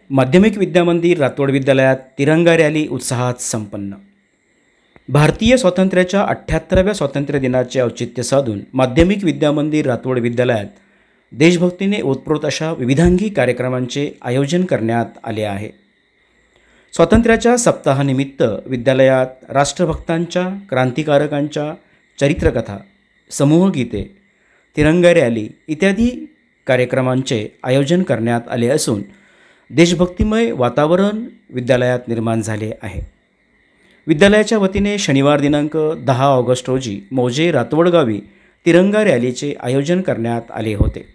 माध्यमिक विद्यामंदिर रातोड विद्यालयात तिरंगा रॅली उत्साहात संपन्न। भारतीय स्वातंत्र्याच्या 78व्या स्वातंत्र्य दिनाचे औचित्य साधून माध्यमिक विद्यामंदिर रातोड विद्यालयात देशभक्तीने ओतप्रोत अशा विविधांगी कार्यक्रमांचे आयोजन करण्यात आले आहे। स्वातंत्र्याच्या सप्ताहानिमित्त विद्यालयात राष्ट्रभक्तांच्या, क्रांतिकारकांच्या चरित्रकथा, समूहगीते, तिरंगा रॅली इत्यादी कार्यक्रमांचे आयोजन करण्यात आले असून देशभक्तिमय वातावरण विद्यालयात निर्माण झाले आहे। विद्यालयाच्या वतीने शनिवार दिनांक 10 ऑगस्ट रोजी मौजे रातवड गावी तिरंगा रॅलीचे आयोजन करण्यात आले होते।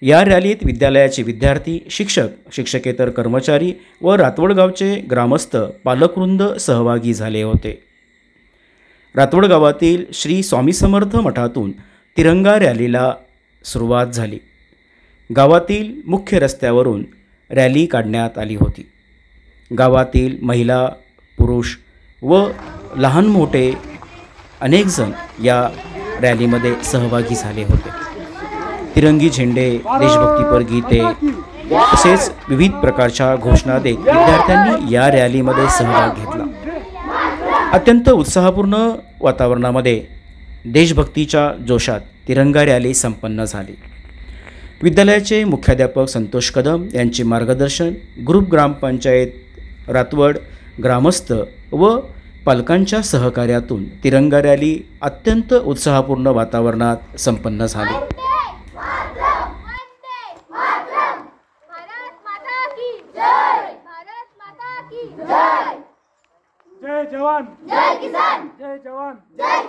या रॅलीत विद्यालयाचे विद्यार्थी, शिक्षक, शिक्षकेतर कर्मचारी व रातवड गावचे ग्रामस्थ, पालकवृंद सहभागी झाले होते। रातवड गावातील श्री स्वामी समर्थ मठातून तिरंगा रॅलीला सुरुवात झाली। गावातील मुख्य रस्त्यावरून रॅली काढण्यात आली होती। गावातील महिला, पुरुष व लहान मोठे अनेक जण या रॅलीमध्ये सहभागी झाले होते। तिरंगी झेंडे, देशभक्तीपर गीते तसेच विविध प्रकारच्या घोषणा देत विद्यार्थ्यांनी या रॅलीमध्ये सहभाग घेतला। अत्यंत उत्साहपूर्ण वातावरणामध्ये देशभक्तीच्या जोशात तिरंगा रॅली संपन्न झाली। विद्यालयाचे मुख्याध्यापक संतोष कदम यांचे मार्गदर्शन, ग्रुप ग्रामपंचायत रातवड, ग्रामस्थ व पालकांच्या सहकार्यातून तिरंगा रॅली अत्यंत उत्साहपूर्ण वातावरणात संपन्न झाली। जय जवान, जय किसान, जय जवान, जय